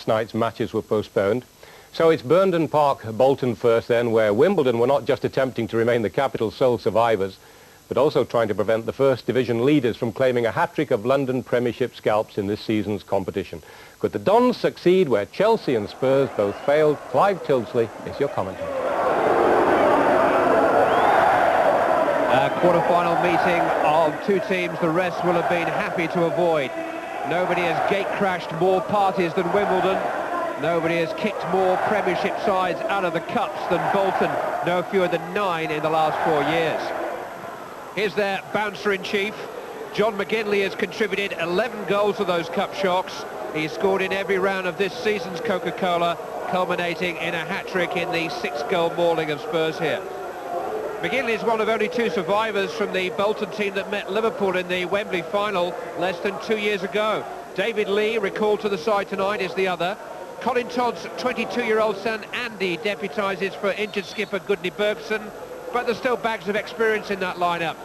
night's matches were postponed. So it's Burnden Park, Bolton first then, where Wimbledon were not just attempting to remain the capital's sole survivors, but also trying to prevent the first division leaders from claiming a hat-trick of London Premiership scalps in this season's competition. Could the Dons succeed where Chelsea and Spurs both failed? Clive Tildesley is your commentator. A quarter-final meeting of two teams the rest will have been happy to avoid. Nobody has gate-crashed more parties than Wimbledon. Nobody has kicked more Premiership sides out of the cups than Bolton, no fewer than 9 in the last 4 years. Here's their bouncer-in-chief. John McGinley has contributed 11 goals to those cup shocks. He's scored in every round of this season's Coca-Cola, culminating in a hat-trick in the 6-goal mauling of Spurs here. McGinley is one of only 2 survivors from the Bolton team that met Liverpool in the Wembley final less than 2 years ago. David Lee, recalled to the side tonight, is the other. Colin Todd's 22-year-old son Andy deputises for injured skipper Gudni Bergson, but there's still bags of experience in that lineup.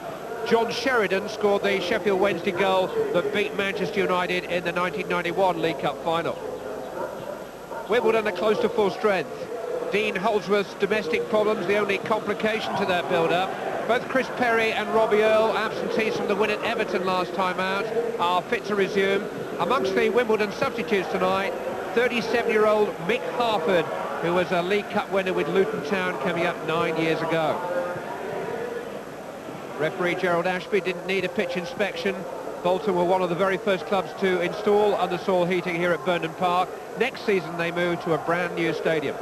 John Sheridan scored the Sheffield Wednesday goal that beat Manchester United in the 1991 League Cup final. Wimbledon are close to full strength. Dean Holdsworth's domestic problems the only complication to their build-up. Both Chris Perry and Robbie Earle, absentees from the win at Everton last time out, are fit to resume. Amongst the Wimbledon substitutes tonight, 37-year-old Mick Harford, who was a League Cup winner with Luton Town coming up 9 years ago. Referee Gerald Ashby didn't need a pitch inspection. Bolton were one of the very first clubs to install undersoil heating here at Burnden Park. Next season they move to a brand new stadium.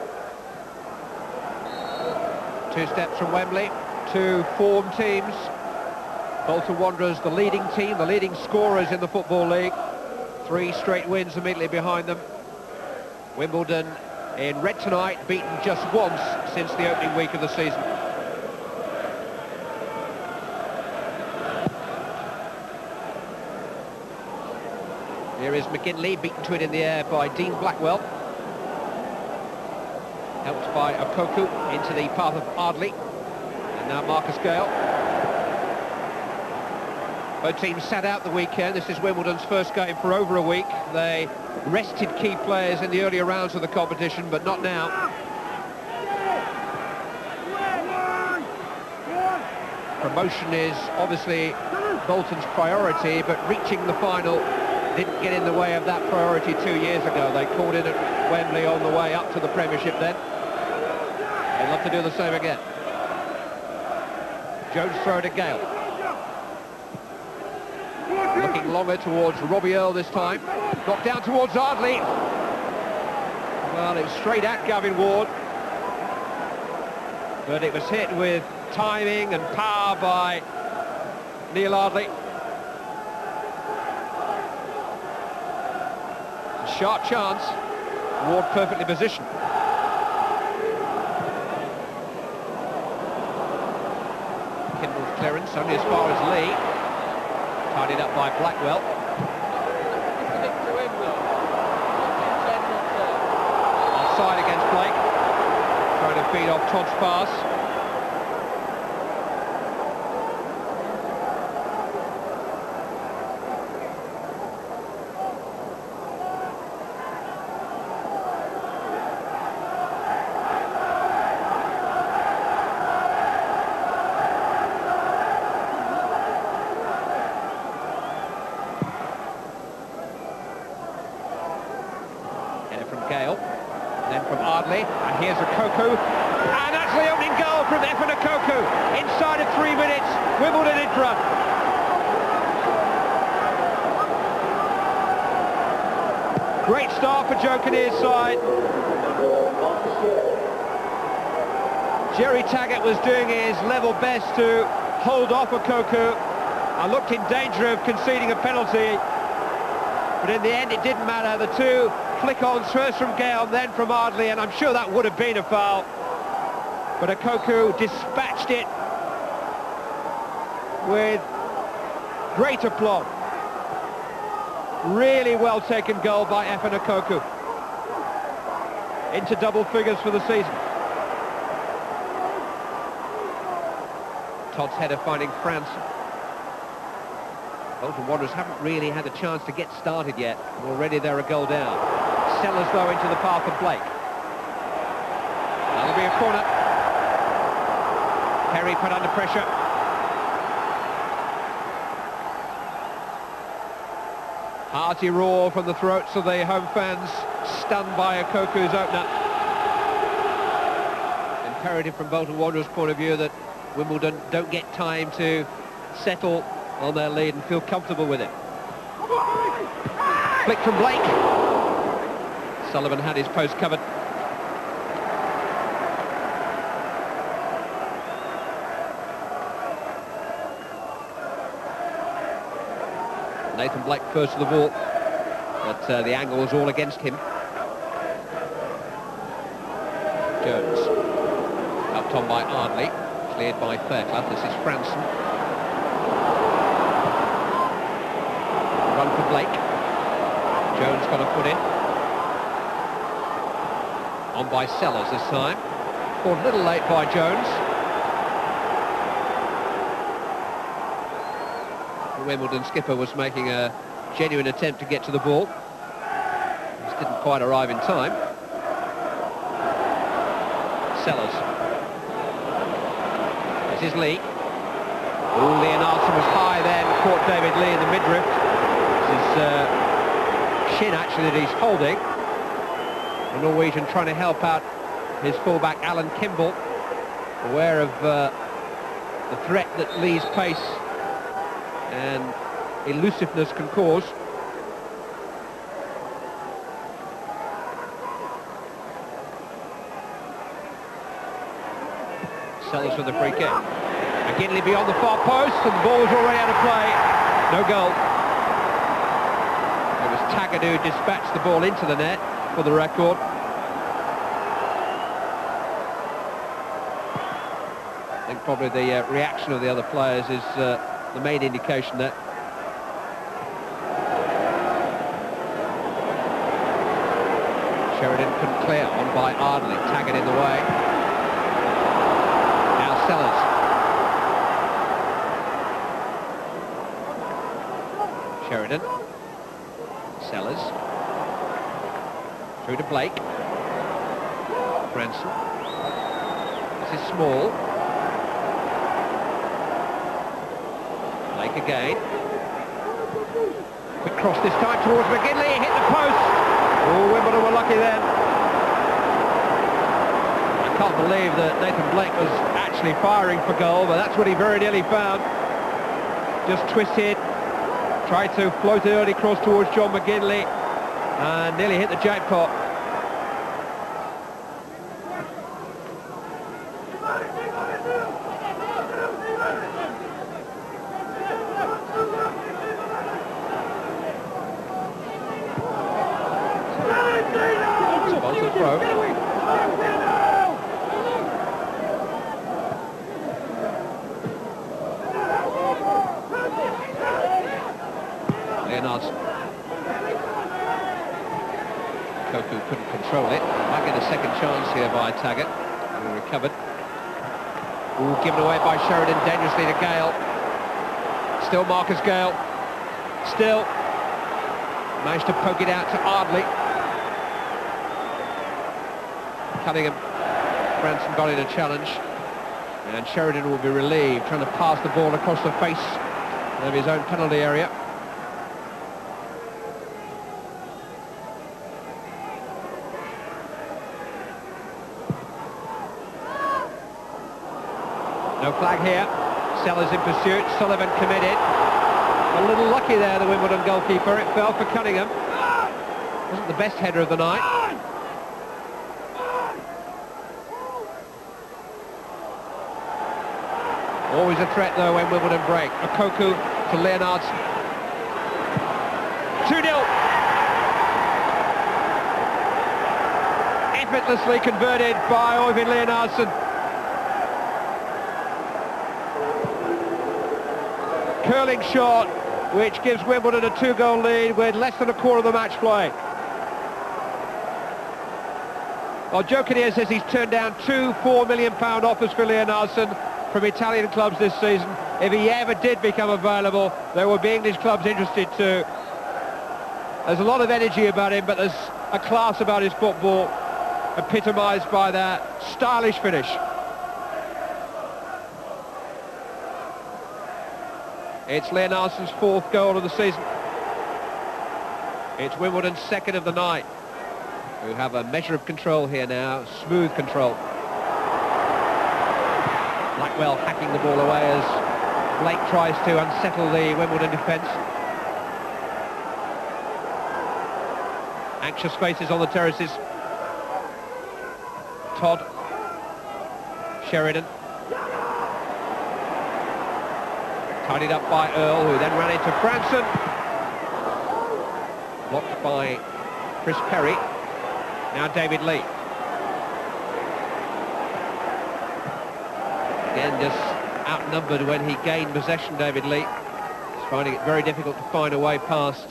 2 steps from Wembley, 2 form teams. Bolton Wanderers, the leading team, the leading scorers in the Football League. 3 straight wins immediately behind them. Wimbledon in red tonight, beaten just once since the opening week of the season. Here is McGinley, beaten to it in the air by Dean Blackwell. Helped by Okoku into the path of Ardley. And now Marcus Gale. Both teams sat out the weekend. This is Wimbledon's first game for over a week. They rested key players in the earlier rounds of the competition, but not now. Promotion is obviously Bolton's priority, but reaching the final didn't get in the way of that priority 2 years ago. They called in at Wembley on the way up to the Premiership then. They'd love to do the same again. Jones throw to Gale. Looking longer towards Robbie Earle this time. Knocked down towards Ardley. Well, it was straight at Gavin Ward. But it was hit with timing and power by Neil Ardley. A sharp chance. Ward perfectly positioned. Kimball's clearance only as far as Lee. Tidied up by Blackwell. Offside against Blake. Trying to feed off Todd's pass. Gale, then from Ardley, and here's Okoku, and that's the opening goal from Okoku. Inside of 3 minutes, Wimbledon in front. Great start for Joe Kinnear's side. Jerry Taggart was doing his level best to hold off Okoku and looked in danger of conceding a penalty, but in the end it didn't matter. The 2 flick-ons, first from Gale, then from Ardley, and I'm sure that would have been a foul. But Okoku dispatched it with great aplomb. Really well taken goal by Okoku. Into double figures for the season. Todd's header finding France. Bolton Wanderers haven't really had a chance to get started yet. Already they're a goal down. Sellers, though, into the path of Blake. That'll be a corner. Perry put under pressure. Hearty roar from the throats of the home fans, stunned by Okoku's opener. Imperative from Bolton Wanderers' point of view that Wimbledon don't get time to settle on their lead and feel comfortable with it. Flick from Blake. Sullivan had his post covered. Nathan Blake first to the ball, but the angle was all against him. Jones, helped on by Ardley, cleared by Fairclough. This is Franson. Run for Blake. Jones got a foot in. On by Sellers this time. Caught a little late by Jones. The Wimbledon skipper was making a genuine attempt to get to the ball. Just didn't quite arrive in time. Sellers. This is Lee. Oh, Leonardson was high then, caught David Lee in the midriff. This is shin actually that he's holding. The Norwegian trying to help out his fullback Alan Kimball, aware of the threat that Lee's pace and elusiveness can cause. Sellers with the free kick. McGinley beyond the far post, and the ball's already out of play. No goal. It was Taggart who dispatched the ball into the net, for the record. I think probably the reaction of the other players is the main indication that. Sheridan couldn't clear, on by Ardley, Taggart in the way. Now Sellers. Sheridan. Sellers. Through to Blake. Branson. This is Small. Blake again. Quick cross this time towards McGinley. Hit the post. Oh, Wimbledon were lucky then. I can't believe that Nathan Blake was actually firing for goal, but that's what he very nearly found. Just twisted. Tried to float an early cross towards John McGinley and nearly hit the jackpot. It's a Bolton throw. Leonardson. Koku couldn't control it. Might get a second chance here by Taggart, who recovered. Ooh, given away by Sheridan dangerously to Gale. Still Marcus Gale. Still. Managed to poke it out to Ardley. Cunningham. Branson got in a challenge. And Sheridan will be relieved, trying to pass the ball across the face of his own penalty area. No flag here. Sellers in pursuit. Sullivan committed. A little lucky there, the Wimbledon goalkeeper. It fell for Cunningham. Wasn't the best header of the night. Always a threat, though, when Wimbledon break. Okoku to Leonardson. 2-0. Effortlessly converted by Øyvind Leonardson. Curling shot, which gives Wimbledon a 2-goal lead with less than a quarter of the match play. Well, Joe Kinnear says he's turned down two £4 million offers for Leonardson from Italian clubs this season. If he ever did become available, there would be English clubs interested too. There's a lot of energy about him, but there's a class about his football, epitomised by that stylish finish. It's Leonarsson's 4th goal of the season. It's Wimbledon's 2nd of the night, who have a measure of control here now, smooth control. Blackwell hacking the ball away as Blake tries to unsettle the Wimbledon defence. Anxious faces on the terraces. Todd. Sheridan. Tidied up by Earl, who then ran into Franson. Blocked by Chris Perry. Now David Lee. Again, just outnumbered when he gained possession, David Lee. He's finding it very difficult to find a way past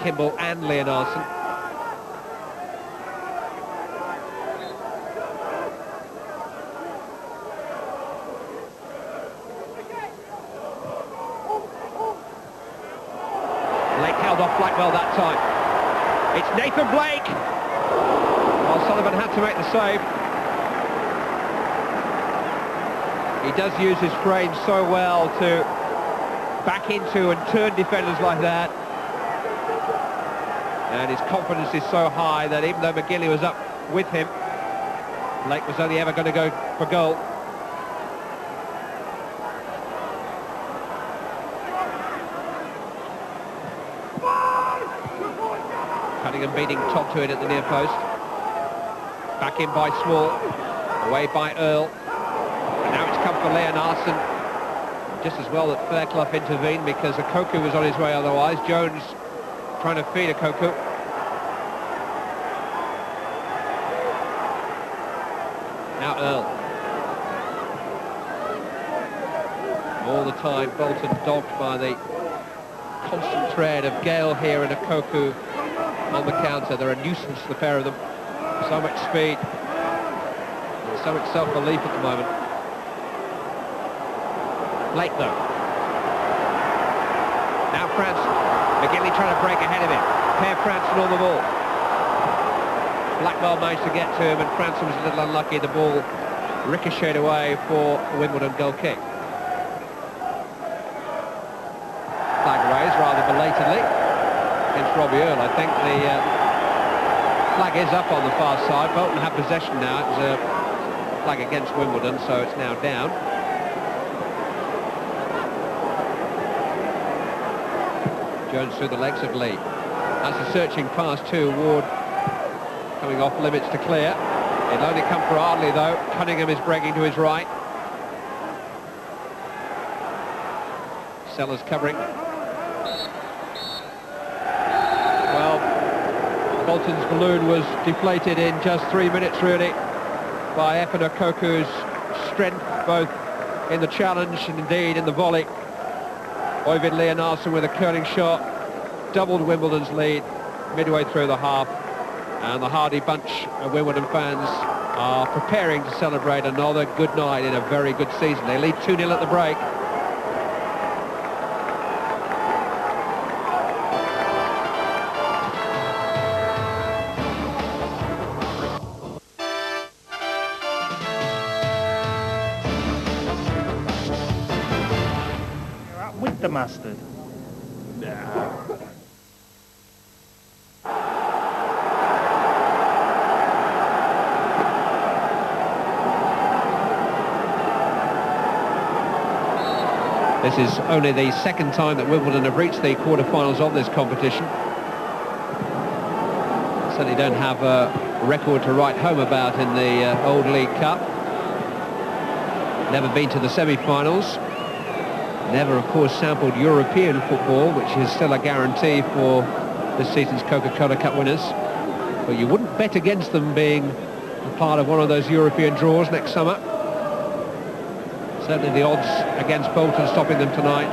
Kimball and Leonarsson. Blake held off Blackwell that time. It's Nathan Blake. Well, Sullivan had to make the save. He does use his frame so well to back into and turn defenders like that. And his confidence is so high that even though McGilley was up with him, Blake was only ever going to go for goal. Cunningham beating Todd to it at the near post. Back in by Small. Away by Earl. Now it's come for Leonarsson. Just as well that Fairclough intervened because Okoku was on his way otherwise. Jones trying to feed Okoku. Now Earl. All the time Bolton dogged by the constant thread of Gale here and Okoku on the counter. They're a nuisance, the pair of them. So much speed. And so much self-belief at the moment. Blake though. Now Franson. McGilley trying to break ahead of him. Per Franson on the ball. Blackwell managed to get to him and Franson was a little unlucky. The ball ricocheted away for a Wimbledon goal kick. Flag raised rather belatedly against Robbie Earl. I think the flag is up on the far side. Bolton have possession now. It was a flag against Wimbledon, so it's now down. Jones through the legs of Lee. That's a searching pass to Ward, coming off limits to clear. It'll only come for Ardley though. Cunningham is breaking to his right. Sellers covering. Well, Bolton's balloon was deflated in just 3 minutes really by Effen Okoku's strength, both in the challenge and indeed in the volley. Oyvind Leonarsson with a curling shot doubled Wimbledon's lead midway through the half, and the hardy bunch of Wimbledon fans are preparing to celebrate another good night in a very good season. They lead 2-0 at the break. With the mustard. This is only the second time that Wimbledon have reached the quarterfinals of this competition. Certainly don't have a record to write home about in the old League Cup. Never been to the semi-finals. Never, of course, sampled European football, which is still a guarantee for this season's Coca-Cola Cup winners. But you wouldn't bet against them being a part of one of those European draws next summer. Certainly the odds against Bolton stopping them tonight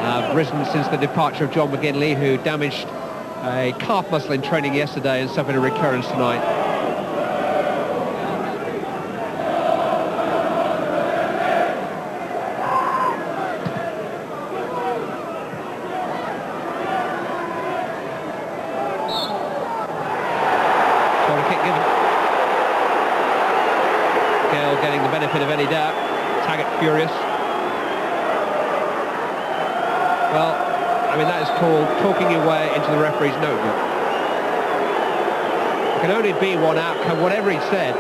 have risen since the departure of John McGinley, who damaged a calf muscle in training yesterday and suffered a recurrence tonight. given. Gale getting the benefit of any doubt. Taggart furious. Well, I mean, that is called talking your way into the referee's notebook. There can only be one outcome, whatever he said.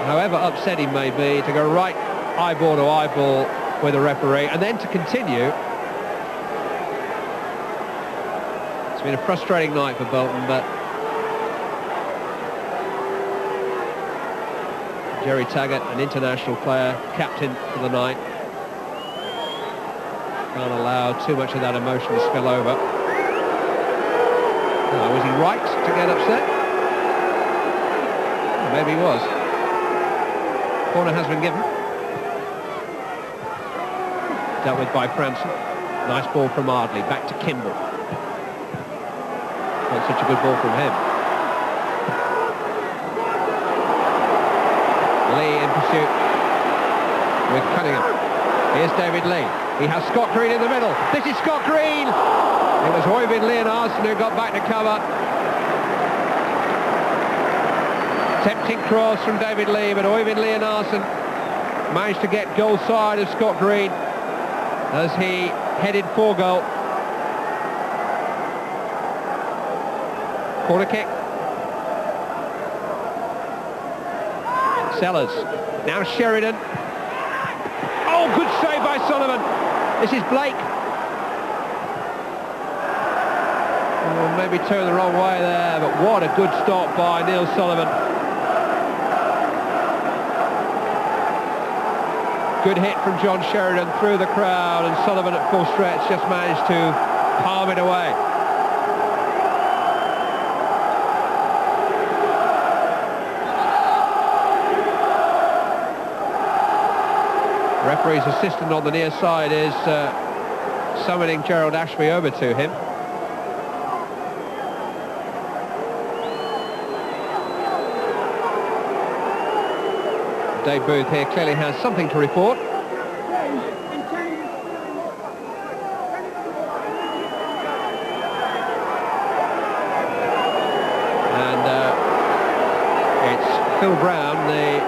However upset he may be, to go right eyeball to eyeball with the referee and then to continue. It's been a frustrating night for Bolton, but Gerry Taggart, an international player, captain for the night, can't allow too much of that emotion to spill over. Was he right to get upset? Maybe he was. Corner has been given. Dealt with by Franson. Nice ball from Ardley. Back to Kimball. Not such a good ball from him. Lee in pursuit with Cunningham. Here's David Lee. He has Scott Green in the middle. This is Scott Green! It was Øyvind Leonardsen who got back to cover. Tempting cross from David Lee, but Øyvind Leonardsen managed to get goal side of Scott Green as he headed for goal. Corner kick. Sellers. Now Sheridan. Oh, good save by Sullivan. This is Blake. Oh, maybe turned the wrong way there, but what a good stop by Neil Sullivan. Good hit from John Sheridan through the crowd, and Sullivan at full stretch just managed to palm it away. Referee's assistant on the near side is summoning Gerald Ashby over to him. Dave Booth here clearly has something to report. And it's Phil Brown, the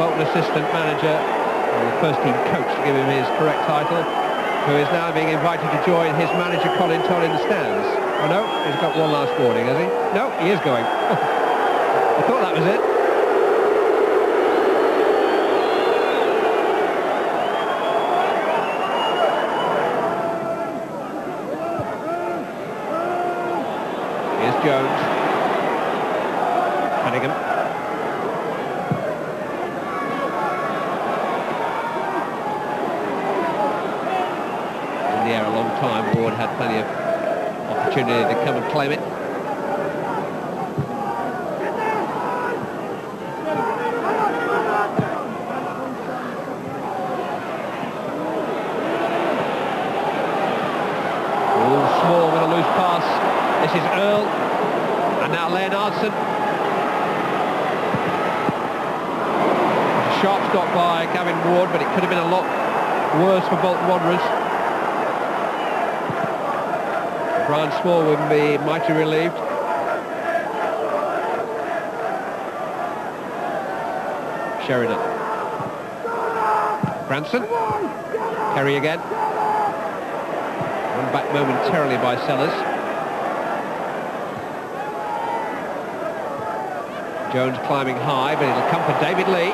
Bolton assistant manager, or the first team coach to give him his correct title, who is now being invited to join his manager Colin Todd in the stands. Oh no, he's got one last warning, has he? No, he is going. I thought that was it. Jones. Cunningham. In the air a long time. Ward had plenty of opportunity to come and claim it. All small with a loose pass. This is Earl. And now Leonardsen. A sharp stop by Gavin Ward, but it could have been a lot worse for Bolton Wanderers. Brian Small would be mighty relieved. Sheridan. Branson. Kerry again. Run back momentarily by Sellers. Jones climbing high, but it'll come for David Lee.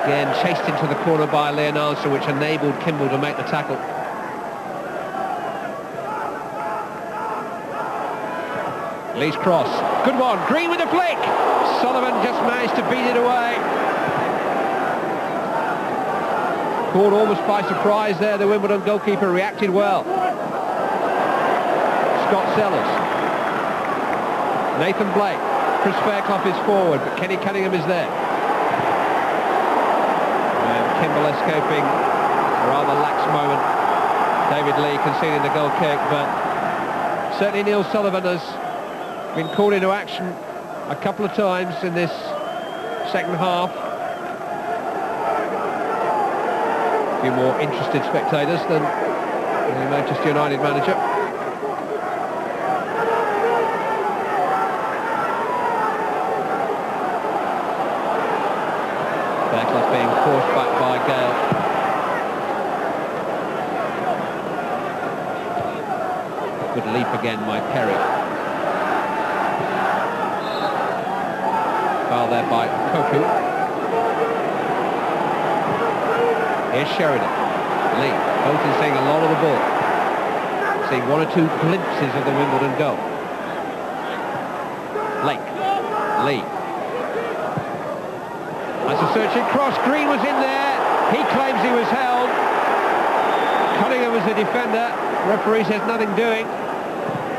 Again, chased into the corner by Leonardsen, which enabled Kimball to make the tackle. Lee's cross. Good one. Green with a flick. Sullivan just managed to beat it away. Caught almost by surprise there. The Wimbledon goalkeeper reacted well. Scott Sellers. Nathan Blake. Chris Fairclough is forward, but Kenny Cunningham is there. And Kimball escaping a rather lax moment. David Lee conceding the goal kick, but certainly Neil Sullivan has been called into action a couple of times in this second half. A few more interested spectators than the Manchester United manager. Good leap again by Perry. Foul there by Koku. Here's Sheridan. Lee. Bolton seeing a lot of the ball. Seeing one or two glimpses of the Wimbledon goal. Lake. Lee. That's a searching cross. Green was in there. He claims he was held. Cunningham was the defender. Referee says nothing doing.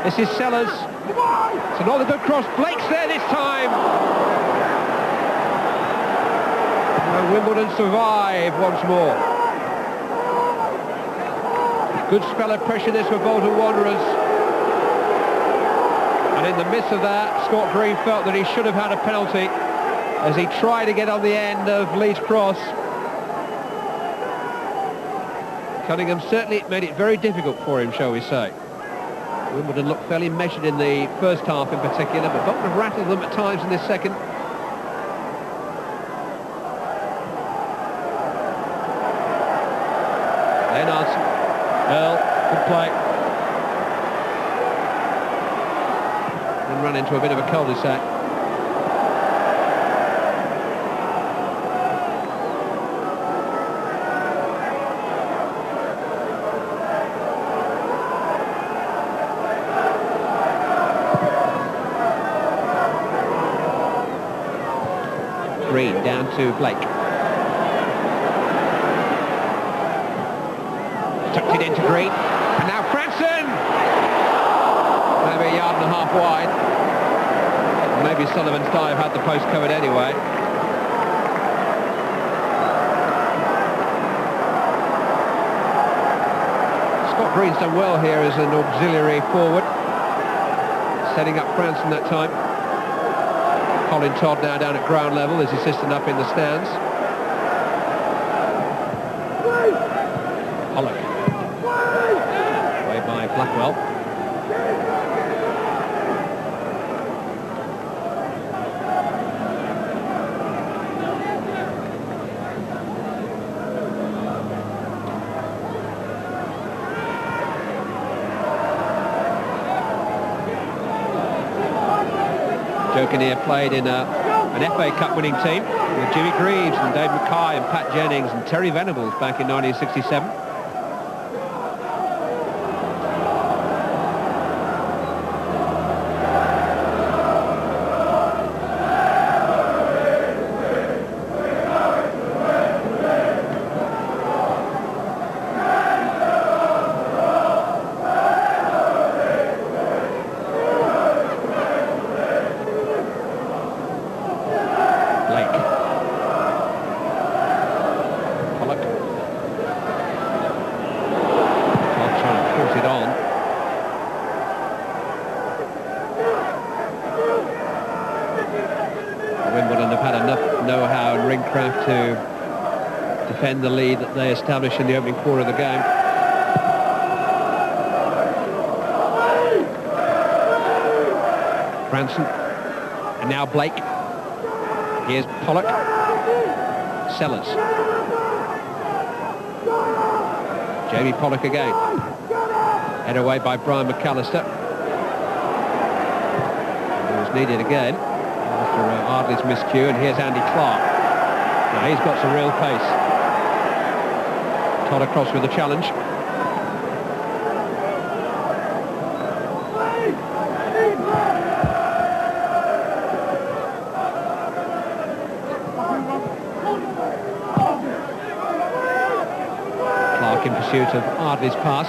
This is Sellers. It's another good cross. Blake's there this time. And Wimbledon survive once more. Good spell of pressure this for Bolton Wanderers. And in the midst of that, Scott Green felt that he should have had a penalty as he tried to get on the end of Lee's cross. Cunningham certainly made it very difficult for him, shall we say. Wimbledon looked fairly measured in the first half in particular, but Bolton have rattled them at times in this second. Leonardson. Earl, good play. And run into a bit of a cul-de-sac. Green down to Blake. Tucked it into Green. And now Franson! Maybe a yard and a half wide. Maybe Sullivan's dive had the post covered anyway. Scott Green's done well here as an auxiliary forward. Setting up Franson that time. Colin Todd now down at ground level, his assistant up in the stands. Pollock. Away by Blackwell. Joe Kinnear played in an FA Cup winning team with Jimmy Greaves and Dave Mackay and Pat Jennings and Terry Venables back in 1967. Wimbledon have had enough know-how and ringcraft to defend the lead that they established in the opening quarter of the game. Franson, and now Blake. Here's Pollock. Sellers. Jamie Pollock again. Head away by Brian McAllister. It was needed again after Ardley's miscue, and here's Andy Clark. Now he's got some real pace. Todd across with the challenge. Clark in pursuit of Ardley's pass.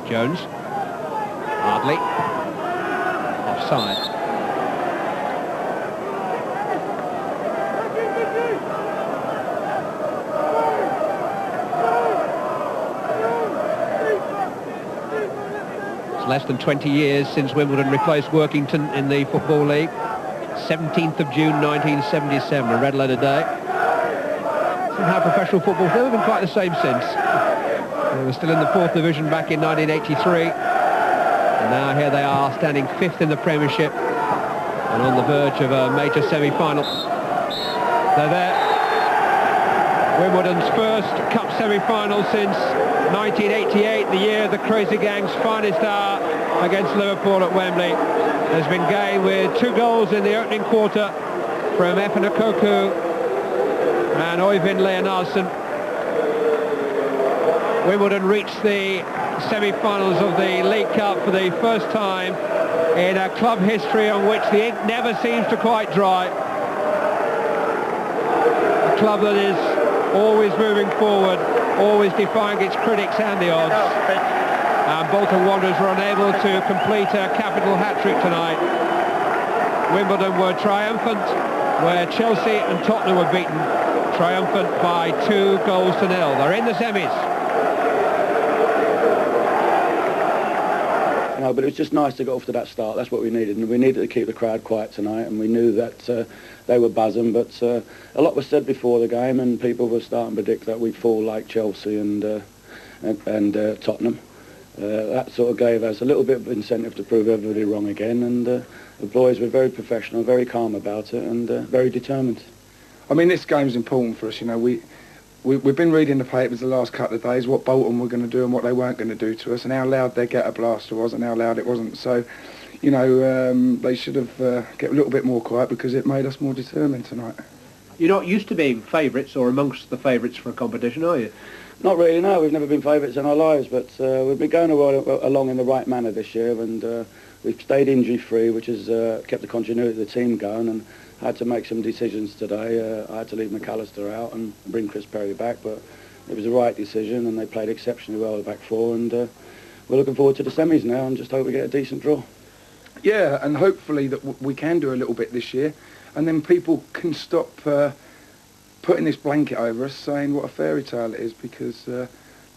Jones. Ardley. Offside. It's less than 20 years since Wimbledon replaced Workington in the Football League. 17th of June 1977, a red letter day. Somehow professional football's never been quite the same since. They were still in the 4th Division back in 1983. And now here they are, standing 5th in the Premiership and on the verge of a major semi-final. They're there. Wimbledon's first cup semi-final since 1988, the year of the Crazy Gang's finest hour against Liverpool at Wembley. Has been game with 2 goals in the opening quarter from Efe Nkoku and Øyvind Leonardsen. Wimbledon reached the semi-finals of the League Cup for the first time in a club history on which the ink never seems to quite dry. A club that is always moving forward, always defying its critics and the odds. And Bolton Wanderers were unable to complete a capital hat-trick tonight. Wimbledon were triumphant, where Chelsea and Tottenham were beaten, triumphant by 2 goals to 0. They're in the semis. No, but it was just nice to get off to that start. That's what we needed, and we needed to keep the crowd quiet tonight, and we knew that they were buzzing, but a lot was said before the game, and people were starting to predict that we'd fall like Chelsea and Tottenham. That sort of gave us a little bit of incentive to prove everybody wrong again, and the boys were very professional, very calm about it, and very determined. I mean, this game's important for us, you know. We've been reading the papers the last couple of days, what Bolton were going to do and what they weren't going to do to us, and how loud their getter blaster was and how loud it wasn't. So, you know, they should have get a little bit more quiet, because it made us more determined tonight. You're not used to being favourites or amongst the favourites for a competition, are you? Not really, no. We've never been favourites in our lives, but we've been going along in the right manner this year, and we've stayed injury-free, which has kept the continuity of the team going, and I had to make some decisions today. I had to leave McAllister out and bring Chris Perry back, but it was the right decision, and they played exceptionally well at the back four, and we're looking forward to the semis now, and just hope we get a decent draw. Yeah, and hopefully that we can do a little bit this year, and then people can stop putting this blanket over us, saying what a fairy tale it is, because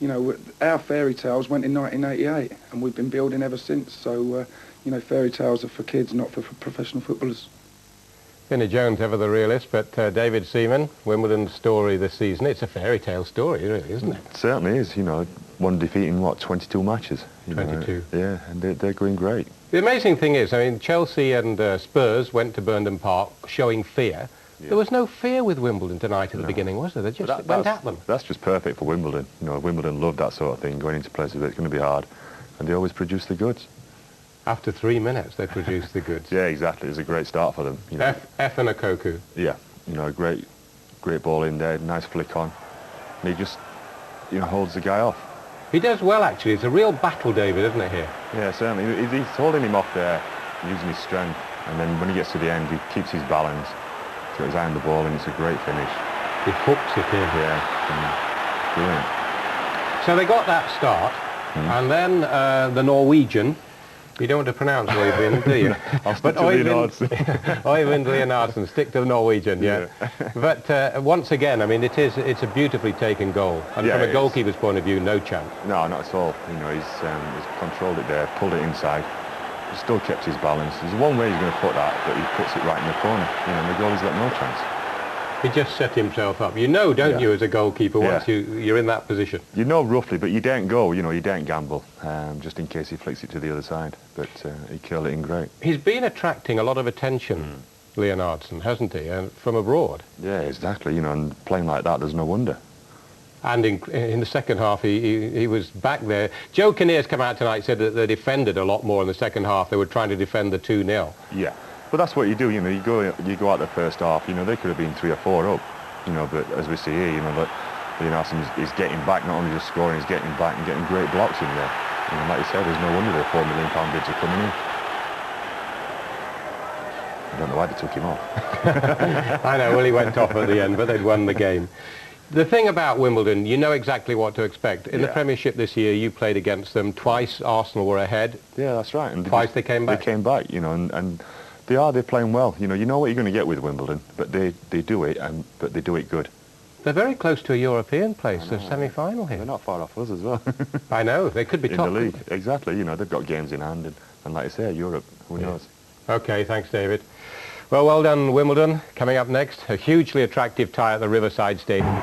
you know, our fairy tales went in 1988, and we've been building ever since. So you know, fairy tales are for kids, not for professional footballers. Vinnie Jones, ever the realist, but David Seaman, Wimbledon's story this season, it's a fairy tale story, really, isn't it? It certainly is, you know, one defeat in, what, 22 matches? 22. Yeah, and they're going great. The amazing thing is, I mean, Chelsea and Spurs went to Burnham Park showing fear. Yeah. There was no fear with Wimbledon tonight at the beginning, was there? They just went at them. That's just perfect for Wimbledon. You know, Wimbledon loved that sort of thing, going into places where it's going to be hard, and they always produce the goods. After 3 minutes, they produced the goods. Yeah, exactly. It was a great start for them. You know. Efe Nkoku. Yeah, you know, great ball in there, nice flick on. And he just, you know, holds the guy off. He does well, actually. It's a real battle, David, isn't it, here? Yeah, certainly. He's holding him off there, using his strength. And then when he gets to the end, he keeps his balance. He's got his eye on the ball, and it's a great finish. He hooks it in. Yeah, brilliant. So they got that start, and then the Norwegian. You don't want to pronounce Øyvind, do you? I'll stick to Leonardsen. Øyvind Leonardsen, stick to the Norwegian, yeah. But once again, I mean, it's a beautifully taken goal. And from a goalkeeper's point of view, no chance. No, not at all. You know, he's controlled it there, pulled it inside. He still kept his balance. There's one way he's going to put that, but he puts it right in the corner. You know, the goalie's got no chance. He just set himself up. You know, don't you, as a goalkeeper, once you're in that position? You know roughly, but you don't go, you know, you don't gamble, just in case he flicks it to the other side. But he curled it in great. He's been attracting a lot of attention, Leonardsen, hasn't he, from abroad? Yeah, exactly, you know, and playing like that, there's no wonder. And in the second half, he was back there. Joe Kinnear's come out tonight, said that they defended a lot more in the second half. They were trying to defend the 2-0. Yeah. But that's what you do, you know, you go out the first half, you know, they could have been 3 or 4 up, you know, but as we see here, you know, that Leonardsen is getting back, not only just scoring, he's getting back and getting great blocks in there. You know, like you said, there's no wonder the £4 million bids are coming in. I don't know why they took him off. I know, well, he went off at the end, but they'd won the game. The thing about Wimbledon, you know exactly what to expect. In the Premiership this year, you played against them. Twice Arsenal were ahead. Yeah, that's right. And twice they came back. They came back, you know, and they're playing well. You know what you're going to get with Wimbledon, but they do it, but they do it good. They're very close to a European place, a semi-final here. They're not far off us as well. I know, they could be top. In the league, exactly. You know, they've got games in hand, and like I say, Europe, who knows? Okay, thanks, David. Well done, Wimbledon. Coming up next, a hugely attractive tie at the Riverside Stadium.